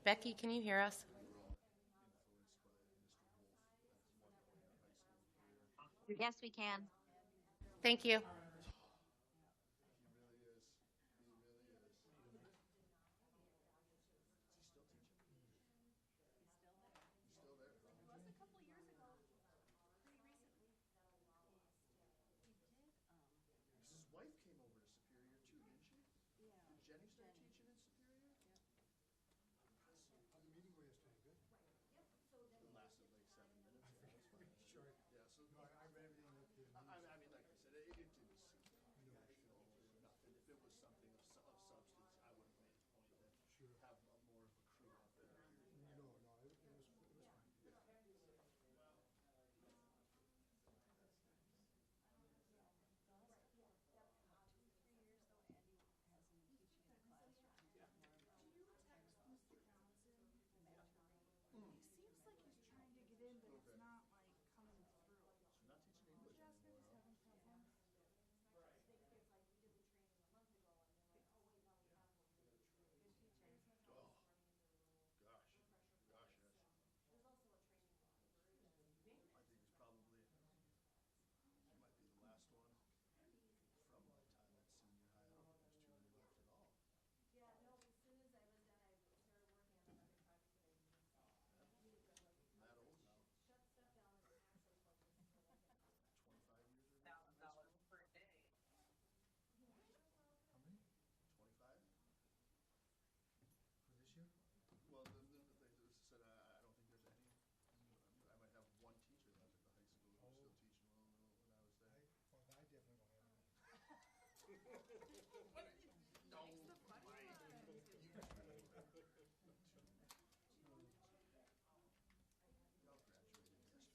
Becky, can you hear us? Yes, we can. Thank you. His wife came over to Superior too, didn't she? Yeah. Did Jenny start teaching in Superior? Yep. How'd the meeting go yesterday? Good? It lasted like 7 minutes. Yeah, that was fine. Sure. Yeah, so No, I read everything with the news. I mean, like I said, it didn't seem No, national or nothing. If it was something of substance, I would have made a point to sure. have more of a crew out there. No, it was fine. Seems like he's trying to get in, but it's not like coming through. So not teaching English Just anymore. he's having problems. Oh, gosh, yes. I think it's probably, it might be the last one from my time at senior high. I don't think there's too many left at all. Yeah, no, as soon as I was done, I started working on another project that I needed. I'm that old now. Shut stuff down and actually focus for like an hour. 25 years in high school.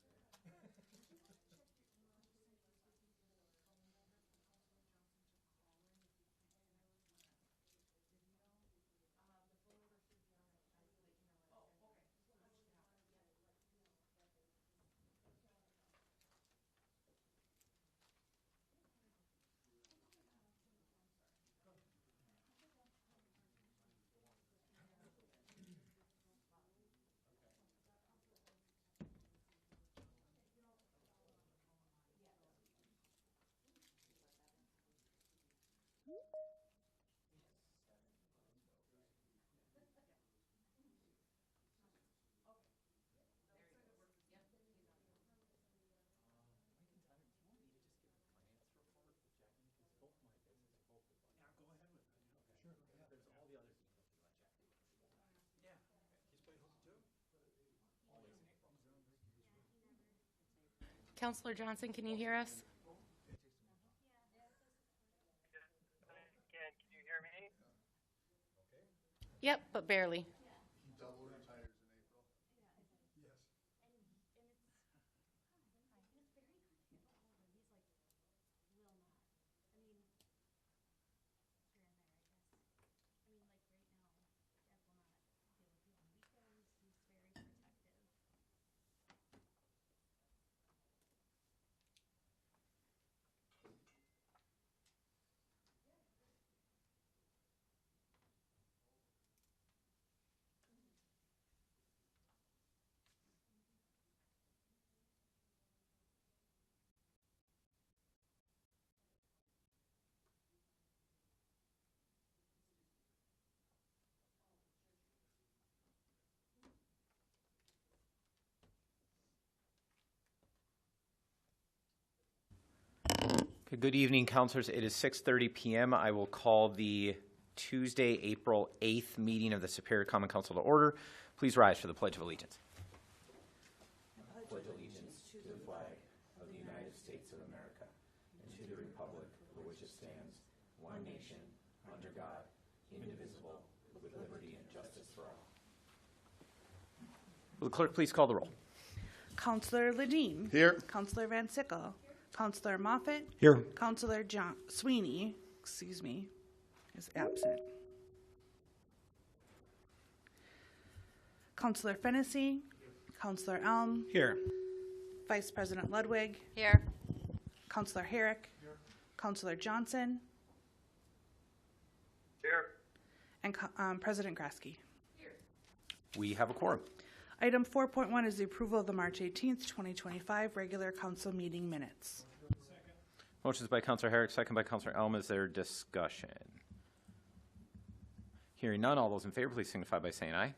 How many? 25? For this year? Well, the thing that said, I don't think there's any. I might have one teacher left at the high school who was still teaching when I was there. I definitely don't have any. No, Mike. Y'all graduated yesterday. Sure, yeah. There's all the other teams that you let Jack do. Yeah. He's playing hooky too? Always in April. Counselor Johnson, can you hear us? Can you hear me? Okay. Yep, but barely. He double retires in April. Yes. Good evening, councilors. It is 6:30 p.m. I will call the Tuesday, April 8th meeting of the Superior Common Council to order. Please rise for the Pledge of Allegiance. I pledge allegiance to the flag of the United States of America and to the republic for which it stands, one nation, under God, indivisible, with liberty and justice for all. Will the clerk please call the roll? Counselor Ledeen. Here. Counselor Van Sickle. Counselor Moffitt. Here. Counselor Sweeney, is absent. Counselor Fennessy. Counselor Elm. Here. Vice President Ludwig. Here. Counselor Herrick. Counselor Johnson. Here. And President Grasky. We have a quorum. Item 4.1 is the approval of the March 18th, 2025 regular council meeting minutes. Motion is by Counselor Herrick, second by Counselor Elm. Is there discussion? Hearing none, all those in favor, please signify by saying aye.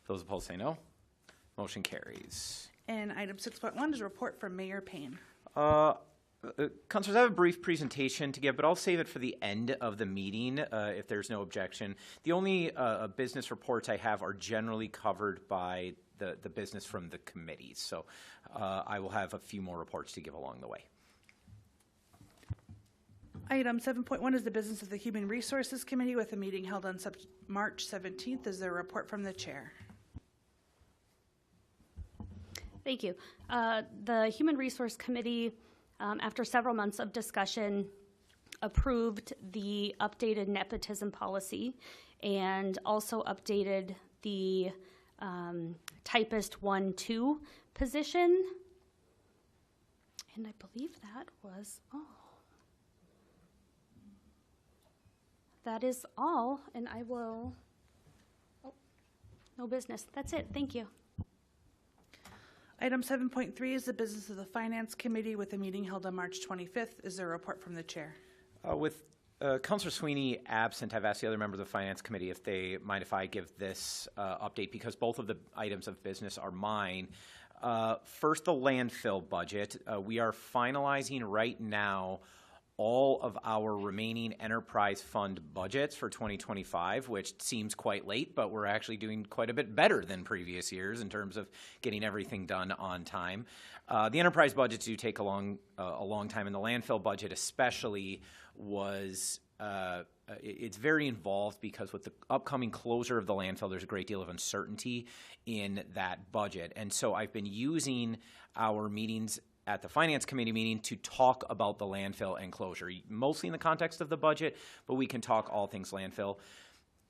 Those opposed say no. Motion carries. And item 6.1 is a report from Mayor Payne. Councilors, I have a brief presentation to give, but I'll save it for the end of the meeting if there's no objection. The only business reports I have are generally covered by the business from the committees, so I will have a few more reports to give along the way. Item 7.1 is the business of the Human Resources Committee with a meeting held on March 17th. Is there a report from the chair? Thank you. The Human Resource Committee, after several months of discussion, approved the updated nepotism policy and also updated the typist 1-2 position. And I believe that was all. That is all, and I will, no business. That's it. Thank you. Item 7.3 is the business of the Finance Committee with a meeting held on March 25th. Is there a report from the chair? With Councilor Sweeney absent, I've asked the other members of the Finance Committee if they mind if I give this update, because both of the items of business are mine. First, the landfill budget. We are finalizing right now all of our remaining enterprise fund budgets for 2025, which seems quite late, but we're actually doing quite a bit better than previous years in terms of getting everything done on time. The enterprise budgets do take a long time, and the landfill budget especially was it's very involved because with the upcoming closure of the landfill, there's a great deal of uncertainty in that budget. And so I've been using our meetings at the Finance Committee meeting to talk about the landfill and closure, mostly in the context of the budget, but we can talk all things landfill.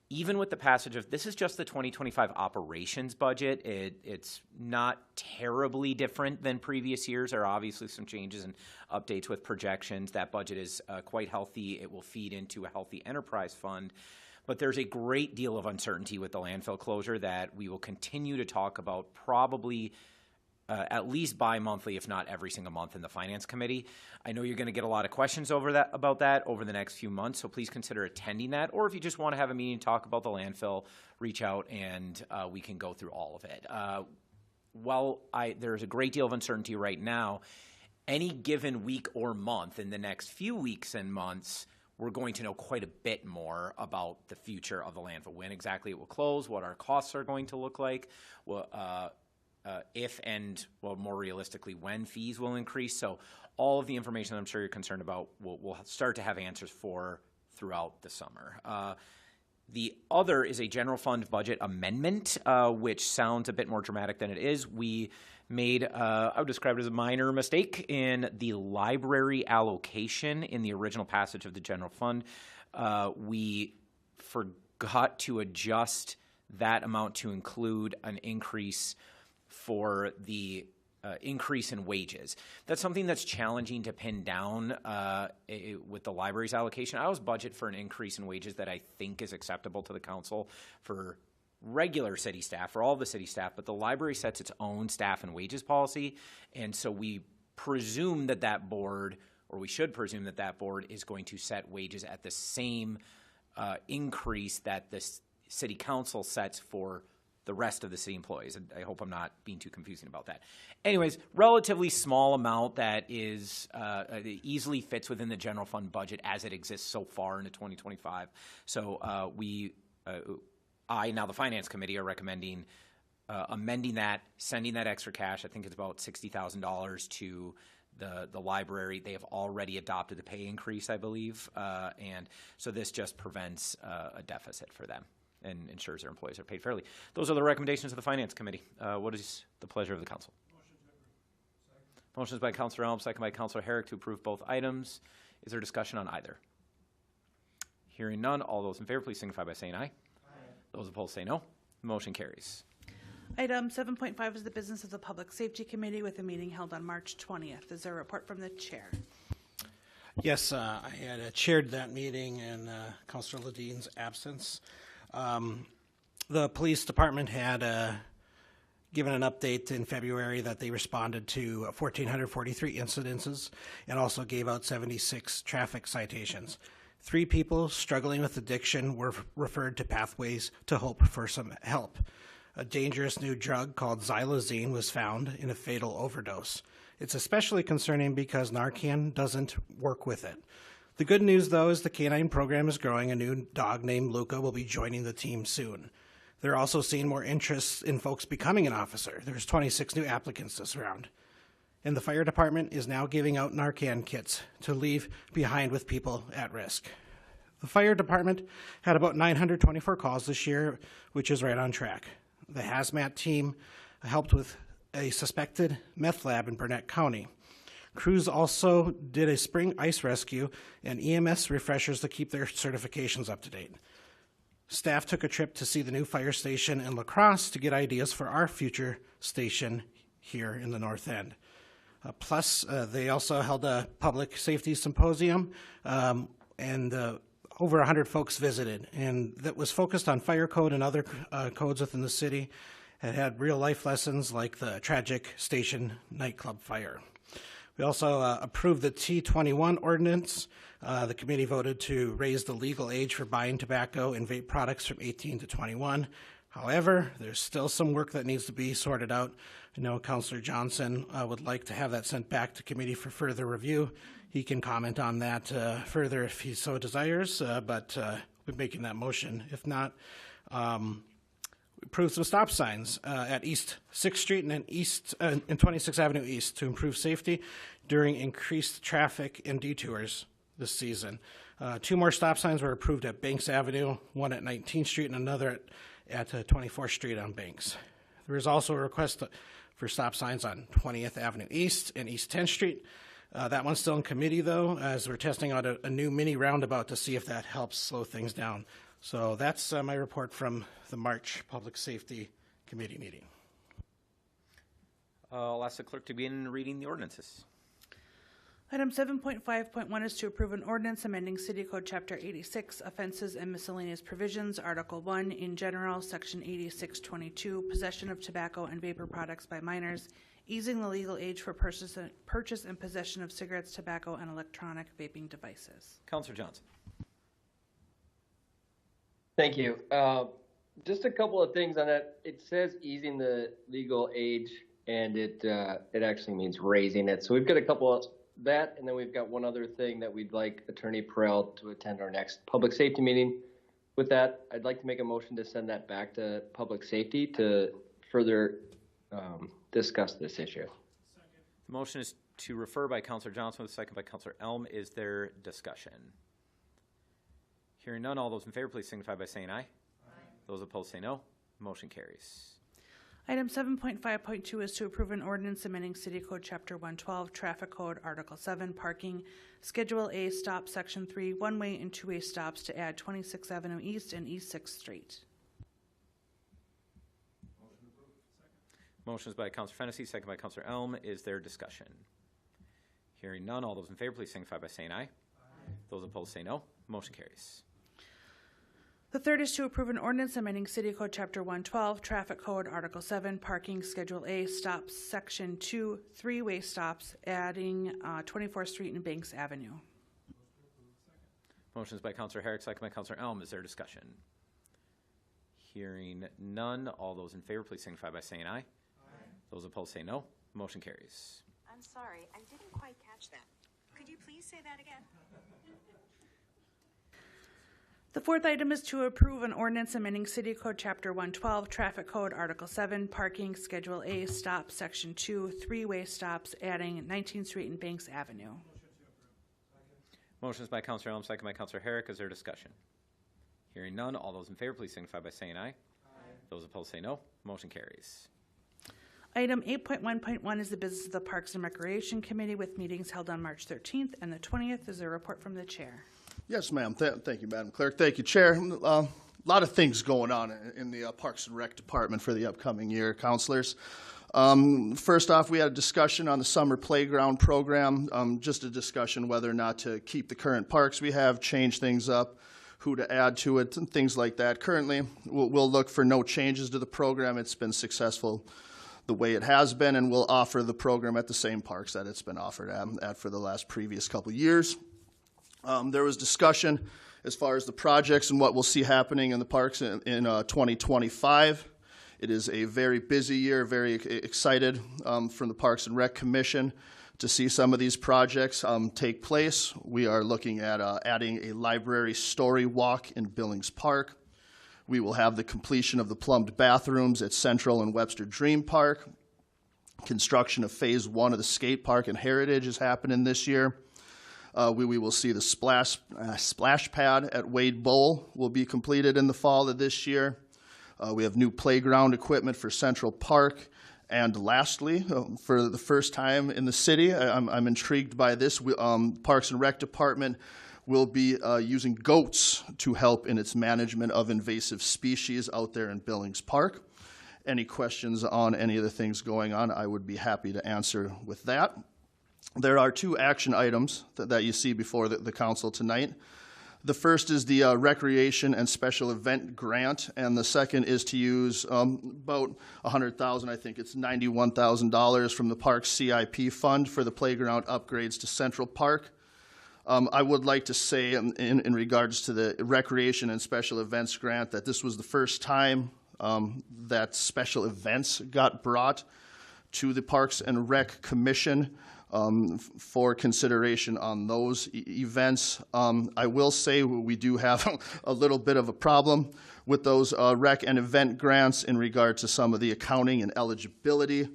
Even with the passage of, this is just the 2025 operations budget, it's not terribly different than previous years. There are obviously some changes and updates with projections. That budget is quite healthy. It will feed into a healthy enterprise fund. But there's a great deal of uncertainty with the landfill closure that we will continue to talk about probably at least bi-monthly, if not every single month in the Finance Committee. I know you're going to get a lot of questions about that over the next few months, so please consider attending that. Or if you just want to have a meeting to talk about the landfill, reach out and we can go through all of it. While there's a great deal of uncertainty right now, any given week or month in the next few weeks and months, we're going to know quite a bit more about the future of the landfill, when exactly it will close, what our costs are going to look like, if and, well, more realistically, when fees will increase. So all of the information that I'm sure you're concerned about, we'll start to have answers for throughout the summer. The other is a general fund budget amendment, which sounds a bit more dramatic than it is. We made, I would describe it as a minor mistake in the library allocation in the original passage of the general fund. We forgot to adjust that amount to include an increase for the increase in wages. That's something that's challenging to pin down with the library's allocation. I always budget for an increase in wages that I think is acceptable to the council for regular city staff, for all the city staff, but the library sets its own staff and wages policy, and so we presume that board, or we should presume that board is going to set wages at the same increase that the city council sets for the rest of the city employees. I hope I'm not being too confusing about that. Anyways, relatively small amount that is easily fits within the general fund budget as it exists so far into 2025. So I, now the Finance Committee, are recommending amending that, sending that extra cash. I think it's about $60,000 to the library. They have already adopted the pay increase, I believe, and so this just prevents a deficit for them and ensures their employees are paid fairly. Those are the recommendations of the Finance Committee. What is the pleasure of the council? Motion is by Councilor Elm, second by Councilor Herrick to approve both items. Is there discussion on either? Hearing none, all those in favor, please signify by saying aye. Those opposed say no. The motion carries. Item 7.5 is the business of the Public Safety Committee with a meeting held on March 20th. Is there a report from the chair? Yes, I had chaired that meeting in Councilor Ledine's absence. The police department had given an update in February that they responded to 1,443 incidences and also gave out 76 traffic citations. 3 people struggling with addiction were referred to Pathways to Hope for some help. A dangerous new drug called xylazine was found in a fatal overdose. It's especially concerning because Narcan doesn't work with it. The good news, though, is the canine program is growing. A new dog named Luca will be joining the team soon. They're also seeing more interest in folks becoming an officer. There's 26 new applicants this round. And the fire department is now giving out Narcan kits to leave behind with people at risk. The fire department had about 924 calls this year, which is right on track. The hazmat team helped with a suspected meth lab in Burnett County. Crews also did a spring ice rescue and EMS refreshers to keep their certifications up to date. Staff took a trip to see the new fire station in La Crosse to get ideas for our future station here in the North End. Plus, they also held a public safety symposium, and over 100 folks visited, and that was focused on fire code and other codes within the city. It had real-life lessons like the tragic station nightclub fire. We also approved the T21 ordinance. The committee voted to raise the legal age for buying tobacco and vape products from 18 to 21. However, there's still some work that needs to be sorted out. I know Councilor Johnson would like to have that sent back to committee for further review. He can comment on that further if he so desires, but we're making that motion. If not, approve some stop signs at East 6th Street and East and 26th Avenue East to improve safety during increased traffic and detours this season. 2 more stop signs were approved at Banks Avenue, one at 19th Street and another at 24th Street on Banks. There is also a request for stop signs on 20th Avenue East and East 10th Street. That one's still in committee, though, as we're testing out a new mini roundabout to see if that helps slow things down. So that's my report from the March Public Safety Committee meeting. I'll ask the clerk to begin reading the ordinances. Item 7.5.1 is to approve an ordinance amending City Code Chapter 86, Offenses and Miscellaneous Provisions, Article 1, in general, Section 8622, Possession of Tobacco and Vapor Products by Minors, easing the legal age for purchase and possession of cigarettes, tobacco, and electronic vaping devices. Councilor Johnson. Thank you. Just a couple of things on that. It says easing the legal age, and it actually means raising it. So we've got a couple of that, and then we've got one other thing that we'd like Attorney Perel to attend our next public safety meeting. With that, I'd like to make a motion to send that back to public safety to further discuss this issue. The motion is to refer by Councilor Johnson with a second by Councilor Elm. Is there discussion? Hearing none, all those in favor, please signify by saying aye. Aye. Those opposed say no. Motion carries. Item 7.5.2 is to approve an ordinance amending City Code Chapter 112, Traffic Code, Article 7, Parking, Schedule A, Stop, Section 3, one-way and two-way stops to add 26th Avenue East and East 6th Street. Motion is by Councilor Fennessy, second by Councilor Elm. Is there discussion? Hearing none, all those in favor, please signify by saying aye. Aye. Those opposed say no. Motion carries. The third is to approve an ordinance amending City Code Chapter 112, Traffic Code, Article 7, Parking, Schedule A, Stops, Section 2, three-way stops, adding 24th Street and Banks Avenue. Motion is by Councilor Herrick, second by Councilor Elm. Is there discussion? Hearing none, all those in favor, please signify by saying aye. Aye. Those opposed say no. Motion carries. I'm sorry, I didn't quite catch that. Could you please say that again? The fourth item is to approve an ordinance amending City Code Chapter 112, Traffic Code, Article 7, Parking, Schedule A, Stop, Section 2, three-way stops, adding 19th Street and Banks Avenue. Motion is by Councilor Elm, second by Councilor Herrick. Is there discussion? Hearing none, all those in favor, please signify by saying aye. Aye. Those opposed say no. Motion carries. Item 8.1.1 is the business of the Parks and Recreation Committee with meetings held on March 13th and the 20th. Is there a report from the chair? Yes, ma'am. Thank you, Madam Clerk. Thank you, Chair. lot of things going on in the Parks and Rec Department for the upcoming year, counselors. First off, we had a discussion on the summer playground program, just a discussion whether or not to keep the current parks we have, change things up, who to add to it, and things like that. Currently, we'll look for no changes to the program. It's been successful the way it has been, and we'll offer the program at the same parks that it's been offered at for the last previous couple years. There was discussion as far as the projects and what we'll see happening in the parks in 2025. It is a very busy year, very excited from the Parks and Rec Commission to see some of these projects take place. We are looking at adding a library story walk in Billings Park. We will have the completion of the plumbed bathrooms at Central and Webster Dream Park. Construction of Phase 1 of the skate park and Heritage is happening this year. We will see the splash pad at Wade Bowl will be completed in the fall of this year. We have new playground equipment for Central Park. And lastly, for the first time in the city, I'm intrigued by this, Parks and Rec Department will be using goats to help in its management of invasive species out there in Billings Park. Any questions on any of the things going on, I would be happy to answer with that. There are two action items that you see before the council tonight. The first is the recreation and special event grant, and the second is to use about $100,000, I think it's $91,000 from the Parks CIP fund for the playground upgrades to Central Park. I would like to say in regards to the recreation and special events grant that this was the first time that special events got brought to the Parks and Rec Commission for consideration on those events. I will say we do have a little bit of a problem with those rec and event grants in regard to some of the accounting and eligibility.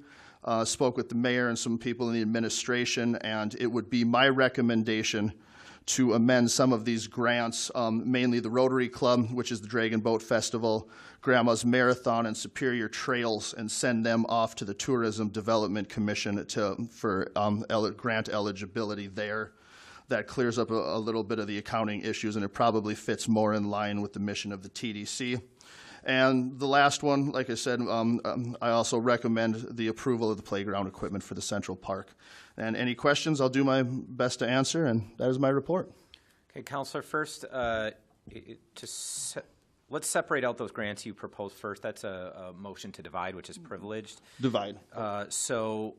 Spoke with the mayor and some people in the administration, and it would be my recommendation to amend some of these grants, mainly the Rotary Club, which is the Dragon Boat Festival, Grandma's Marathon, and Superior Trails, and send them off to the Tourism Development Commission for grant eligibility there. That clears up a little bit of the accounting issues, and it probably fits more in line with the mission of the TDC. And the last one, like I said, I also recommend the approval of the playground equipment for the Central Park. And any questions, I'll do my best to answer, and that is my report. Okay, Counselor, first, let's separate out those grants you proposed first. That's a motion to divide, which is privileged. Divide. So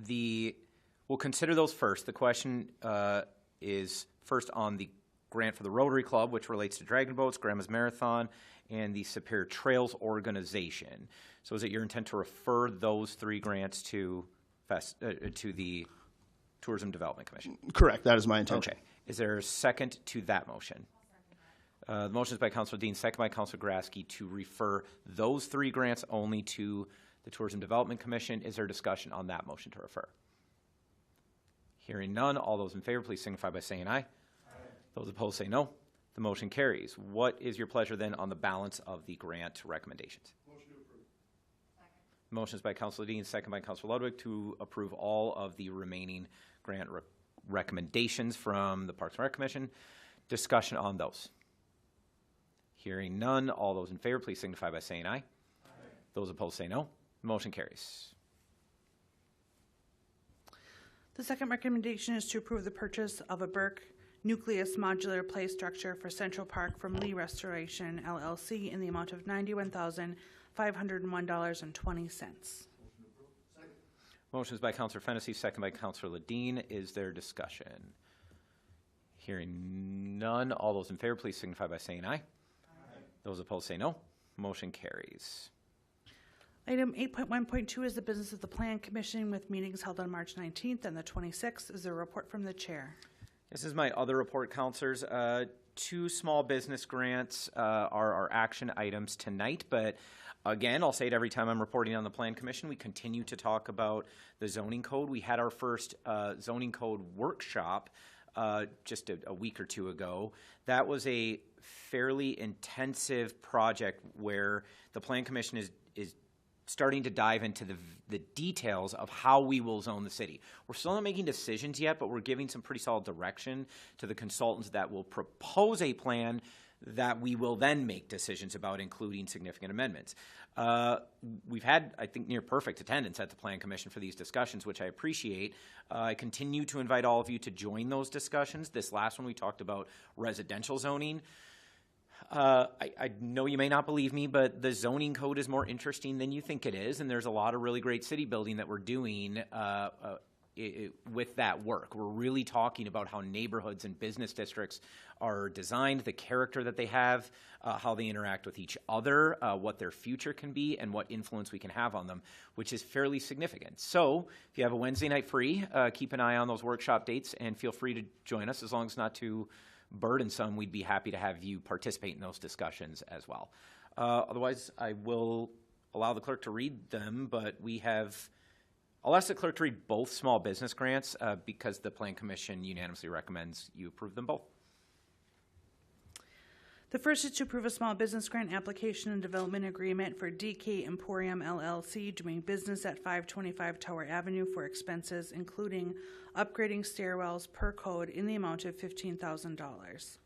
we'll consider those first. The question is first on the grant for the Rotary Club, which relates to Dragon Boats, Grandma's Marathon, and the Superior Trails Organization. So is it your intent to refer those three grants to the Tourism Development Commission? Correct, that is my intention. Okay. Is there a second to that motion? The motion is by Councilor Dean, second by Councilor Grasky to refer those three grants only to the Tourism Development Commission. Is there discussion on that motion to refer? Hearing none, all those in favor, please signify by saying aye. Aye. Those opposed say no. The motion carries. What is your pleasure then on the balance of the grant recommendations? Motion to approve. Second. Motion is by Councilor Dean, second by Councilor Ludwig to approve all of the remaining grant recommendations from the Parks and Rec Commission. Discussion on those. Hearing none, all those in favor, please signify by saying aye. Aye. Those opposed say no. Motion carries. The second recommendation is to approve the purchase of a Burke Nucleus modular play structure for Central Park from Lee Restoration, LLC, in the amount of $91,501.20. Motion is by Councilor Fennessy, second by Councilor Ledeen. Is there discussion? Hearing none, all those in favor, please signify by saying aye. Aye. Those opposed say no. Motion carries. Item 8.1.2 is the business of the Plan Commission with meetings held on March 19th and the 26th. Is there a report from the chair? This is my other report, councilors. Two small business grants are our action items tonight, but again, I'll say it every time I'm reporting on the Plan Commission, we continue to talk about the zoning code. We had our first zoning code workshop just a week or two ago. That was a fairly intensive project where the Plan Commission is starting to dive into the details of how we will zone the city. We're still not making decisions yet, but we're giving some pretty solid direction to the consultants that will propose a plan that we will then make decisions about including significant amendments. We've had, I think, near perfect attendance at the Plan Commission for these discussions, which I appreciate. I continue to invite all of you to join those discussions. This last one we talked about residential zoning. I know you may not believe me, but the zoning code is more interesting than you think it is, and there's a lot of really great city building that we're doing with that work. We're really talking about how neighborhoods and business districts are designed, the character that they have, how they interact with each other, what their future can be, and what influence we can have on them, which is fairly significant. So if you have a Wednesday night free, keep an eye on those workshop dates and feel free to join us. As long as not too burdensome, we'd be happy to have you participate in those discussions as well. Otherwise, I will allow the clerk to read them, but I'll ask the clerk to read both small business grants because the Plan Commission unanimously recommends you approve them both. The first is to approve a small business grant application and development agreement for DK Emporium LLC doing business at 525 Tower Avenue for expenses including upgrading stairwells per code in the amount of $15,000.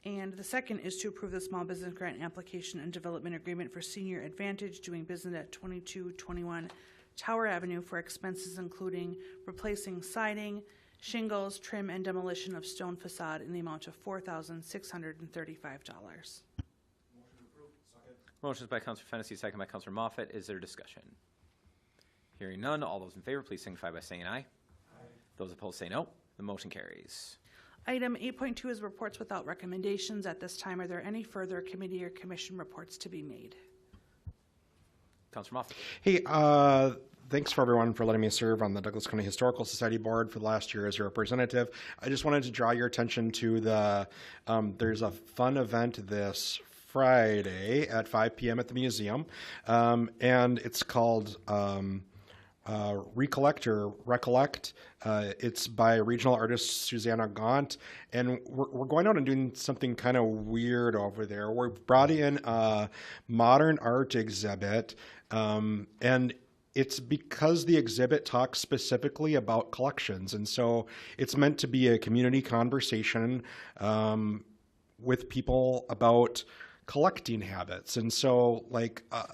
And the second is to approve the small business grant application and development agreement for Senior Advantage doing business at 2221 Tower Avenue for expenses including replacing siding, shingles, trim, and demolition of stone facade in the amount of $4,635. Motion is by Councilor Fennessy, second by Councilor Moffett. Is there discussion? Hearing none, all those in favor, please signify by saying aye. Those opposed say no. The motion carries. Item 8.2 is reports without recommendations. At this time, are there any further committee or commission reports to be made? Councilor Moffett. Hey, thanks for everyone for letting me serve on the Douglas County Historical Society Board for the last year as your representative. I just wanted to draw your attention to there's a fun event this Friday at 5 p.m. at the museum, and it's called Recollect. It's by regional artist Susanna Gaunt, and we're going out and doing something kind of weird over there. We've brought in a modern art exhibit, and it's because the exhibit talks specifically about collections, and so it's meant to be a community conversation with people about collecting habits. And so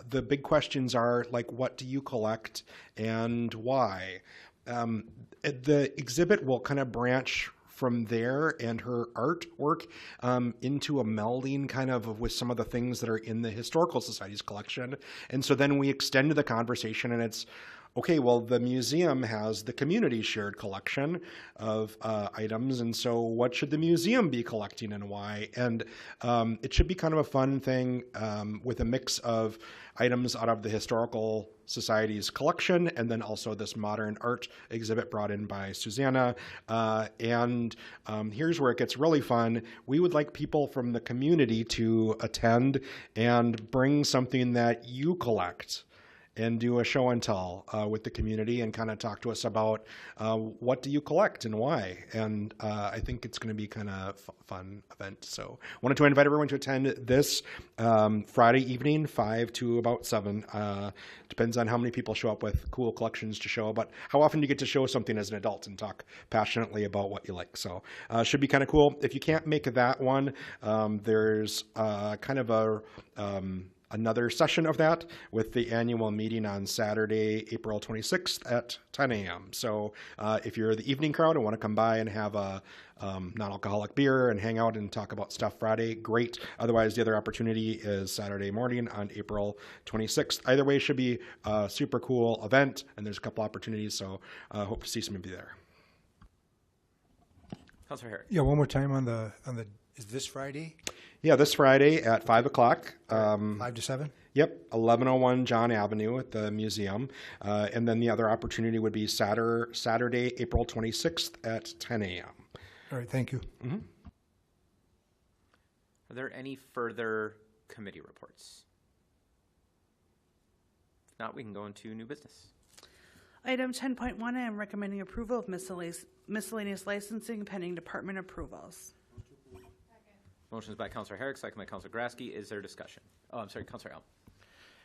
the big questions are what do you collect and why? The exhibit will kind of branch from there and her artwork into a melding kind of with some of the things that are in the Historical Society's collection. And so then we extend the conversation and it's, okay, well, the museum has the community shared collection of items, and so what should the museum be collecting and why? And it should be kind of a fun thing with a mix of items out of the Historical Society's collection and then also this modern art exhibit brought in by Susanna. And here's where it gets really fun. We would like people from the community to attend and bring something that you collect and do a show and tell with the community and kind of talk to us about what do you collect and why. And I think it's going to be kind of fun event. So wanted to invite everyone to attend this Friday evening, 5 to about 7. Depends on how many people show up with cool collections to show, but how often do you get to show something as an adult and talk passionately about what you like. So should be kind of cool. If you can't make that one, there's kind of another session of that with the annual meeting on Saturday, April 26th at 10 a.m. So if you're the evening crowd and want to come by and have a non-alcoholic beer and hang out and talk about stuff Friday, great. Otherwise, the other opportunity is Saturday morning on April 26th. Either way, should be a super cool event, and there's a couple opportunities, so hope to see some of you there. Councilor Herrick. Yeah, one more time on the is this Friday? Yeah, this Friday at 5 o'clock. 5 to 7? Yep, 1101 John Avenue at the museum. And then the other opportunity would be Saturday, April 26th at 10 a.m. All right, thank you. Mm-hmm. Are there any further committee reports? If not, we can go into new business. Item 10.1, I am recommending approval of miscellaneous licensing pending department approvals. Motion is by Councilor Herrick, second by Councilor Grasky. Is there discussion? Oh, I'm sorry, Councilor Elm.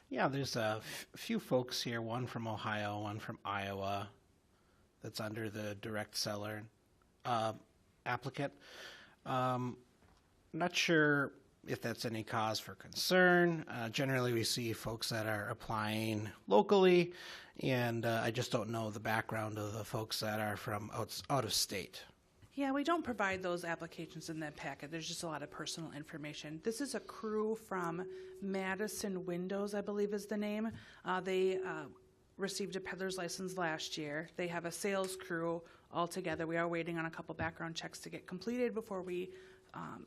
Yeah, there's a few folks here, one from Ohio, one from Iowa, that's under the direct seller applicant. Not sure if that's any cause for concern. Generally, we see folks that are applying locally, and I just don't know the background of the folks that are from out of state. Yeah, we don't provide those applications in that packet. There's just a lot of personal information. This is a crew from Madison Windows, I believe is the name. They received a peddler's license last year. They have a sales crew all together. We are waiting on a couple background checks to get completed before we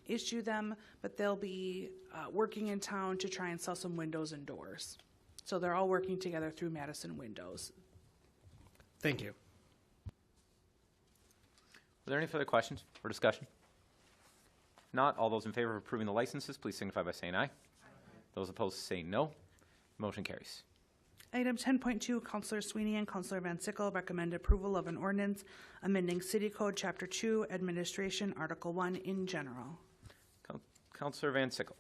issue them, but they'll be working in town to try and sell some windows and doors. So they're all working together through Madison Windows. Thank you. Are there any further questions or discussion? If not, all those in favor of approving the licenses, please signify by saying aye. Those opposed say no. Motion carries. Item 10.2, Councilor Sweeney and Councilor Van Sickle recommend approval of an ordinance amending City Code Chapter 2, Administration, Article 1 in general. Councilor Van Sickle.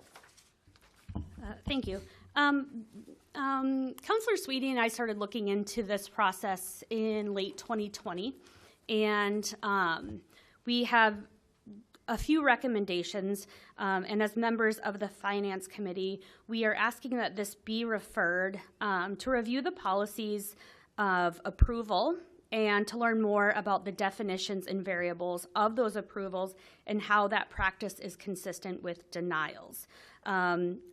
Thank you. Councilor Sweeney and I started looking into this process in late 2020, and we have a few recommendations, and as members of the Finance Committee, we are asking that this be referred to review the policies of approval and to learn more about the definitions and variables of those approvals and how that practice is consistent with denials.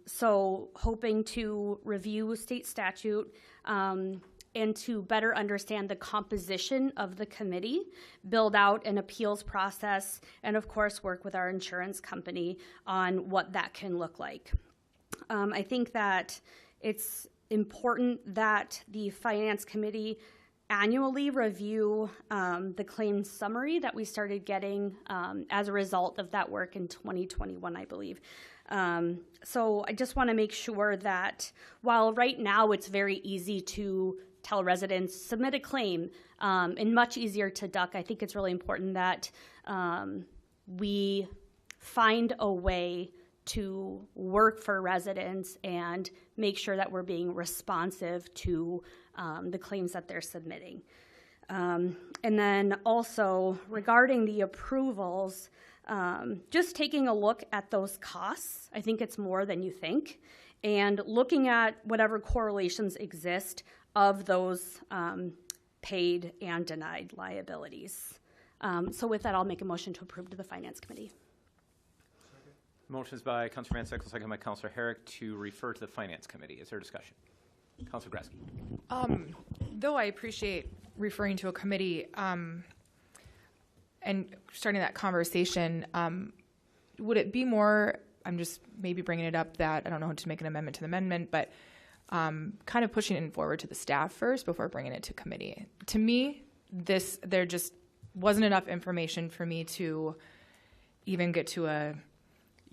So hoping to review state statute and to better understand the composition of the committee, build out an appeals process, and of course work with our insurance company on what that can look like. I think that it's important that the Finance Committee annually review the claims summary that we started getting as a result of that work in 2021, I believe. So I just want to make sure that while right now it's very easy to tell residents, submit a claim, and much easier to duck, I think it's really important that we find a way to work for residents and make sure that we're being responsive to the claims that they're submitting. And then also regarding the approvals, just taking a look at those costs, I think it's more than you think, and looking at whatever correlations exist of those paid and denied liabilities. So with that, I'll make a motion to approve to the Finance Committee. Motion is by Councilor Van Sickle, second by Councilor Herrick to refer to the Finance Committee. Is there discussion? Councilor Grasky. Though I appreciate referring to a committee and starting that conversation, would it be more, I'm just maybe bringing it up that I don't know how to make an amendment to the amendment, but kind of pushing it forward to the staff first before bringing it to committee. To me, there just wasn't enough information for me to even get to a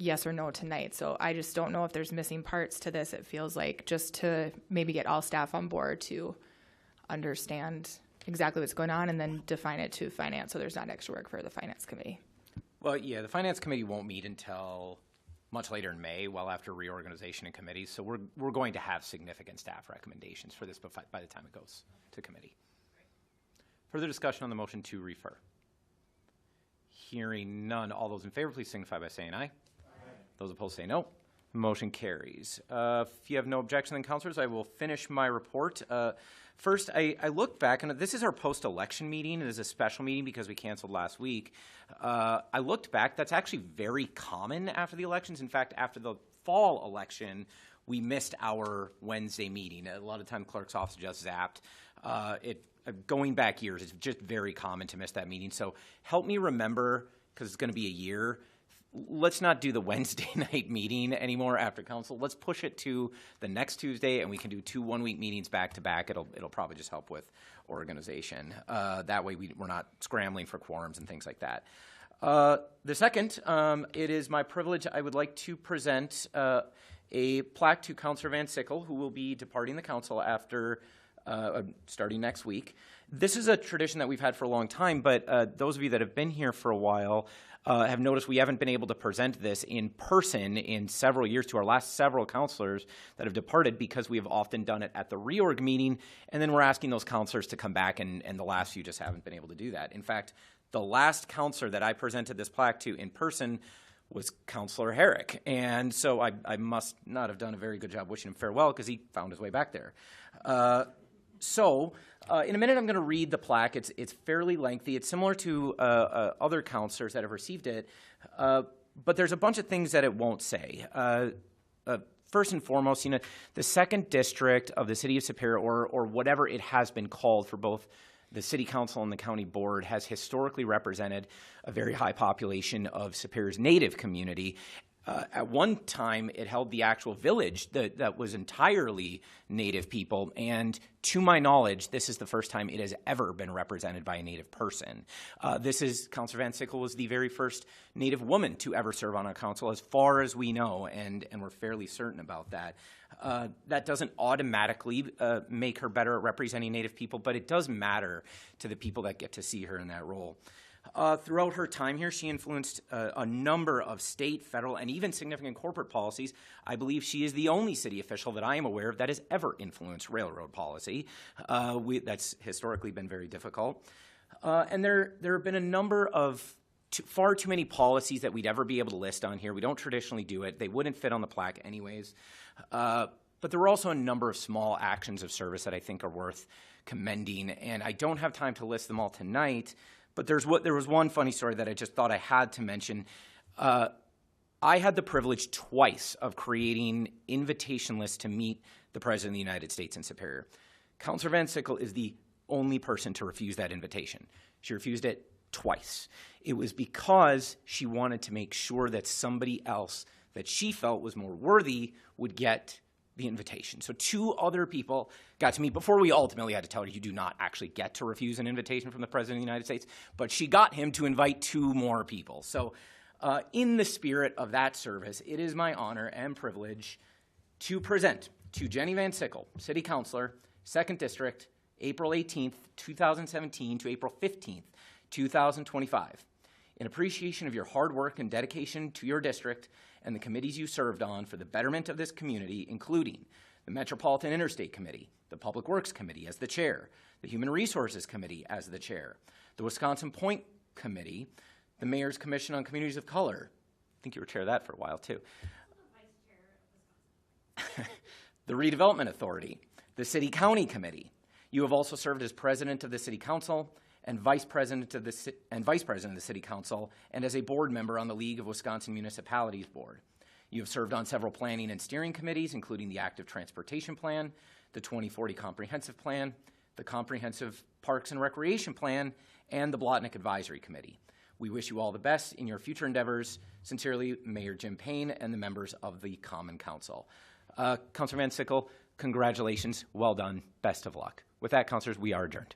yes or no tonight. So I just don't know if there's missing parts to this. It feels like just to maybe get all staff on board to understand exactly what's going on and then define it to finance so there's not extra work for the Finance Committee. Well, yeah, the Finance Committee won't meet until much later in May, well after reorganization in committees. So we're going to have significant staff recommendations for this by the time it goes to committee. Further discussion on the motion to refer. Hearing none, all those in favor, please signify by saying aye. Those opposed say no. Motion carries. If you have no objection, then, councilors, I will finish my report. First, I looked back, and this is our post-election meeting. It is a special meeting because we canceled last week. I looked back. That's actually very common after the elections. In fact, after the fall election, we missed our Wednesday meeting. A lot of time, clerk's office just zapped. Going back years, it's just very common to miss that meeting. So help me remember, because it's going to be a year, let's not do the Wednesday night meeting anymore after council. Let's push it to the next Tuesday, and we can do 2 one-week meetings back to back. It'll probably just help with organization. That way we're not scrambling for quorums and things like that. The second, it is my privilege. I would like to present a plaque to Councilor Van Sickle, who will be departing the council after starting next week. This is a tradition that we've had for a long time, but those of you that have been here for a while have noticed we haven't been able to present this in person in several years to our last several counselors that have departed because we have often done it at the reorg meeting, and then we're asking those counselors to come back, and the last few just haven't been able to do that. In fact, the last counselor that I presented this plaque to in person was Councilor Herrick. And so I must not have done a very good job wishing him farewell because he found his way back there. In a minute, I'm going to read the plaque. It's fairly lengthy. It's similar to other counselors that have received it, but there's a bunch of things that it won't say. First and foremost, the 2nd District of the City of Superior, or whatever it has been called for both the City Council and the County Board, has historically represented a very high population of Superior's Native community. At one time, it held the actual village that was entirely Native people, and to my knowledge, this is the first time it has ever been represented by a Native person. Councilor Van Sickle was the very first Native woman to ever serve on a council, as far as we know, and we're fairly certain about that. That doesn't automatically make her better at representing Native people, but it does matter to the people that get to see her in that role. Throughout her time here, she influenced a number of state, federal, and even significant corporate policies. I believe she is the only city official that I am aware of that has ever influenced railroad policy. That's historically been very difficult. And there have been a number of far too many policies that we'd ever be able to list on here. We don't traditionally do it. They wouldn't fit on the plaque anyways. But there were also a number of small actions of service that I think are worth commending, and I don't have time to list them all tonight. But there was one funny story that I just thought I had to mention. I had the privilege twice of creating invitation lists to meet the President of the United States in Superior. Councilor Van Sickle is the only person to refuse that invitation. She refused it twice. It was because she wanted to make sure that somebody else that she felt was more worthy would get the invitation. So 2 other people got to meet before we ultimately had to tell her you do not actually get to refuse an invitation from the President of the United States, but she got him to invite 2 more people. So in the spirit of that service, it is my honor and privilege to present to Jenny Van Sickle, City Councilor, 2nd District, April 18th, 2017 to April 15th, 2025. In appreciation of your hard work and dedication to your district and the committees you served on for the betterment of this community, including the Metropolitan Interstate Committee, the Public Works Committee as the chair, the Human Resources Committee as the chair, the Wisconsin Point Committee, the Mayor's Commission on Communities of Color. I think you were chair of that for a while, too. The Redevelopment Authority, the City County Committee. You have also served as president of the City Council and vice president of the City Council, and as a board member on the League of Wisconsin Municipalities Board. You have served on several planning and steering committees, including the Active Transportation Plan, the 2040 Comprehensive Plan, the Comprehensive Parks and Recreation Plan, and the Blotnick Advisory Committee. We wish you all the best in your future endeavors. Sincerely, Mayor Jim Payne and the members of the Common Council. Councilor Van Sickle, congratulations, well done, best of luck. With that, councilors, we are adjourned.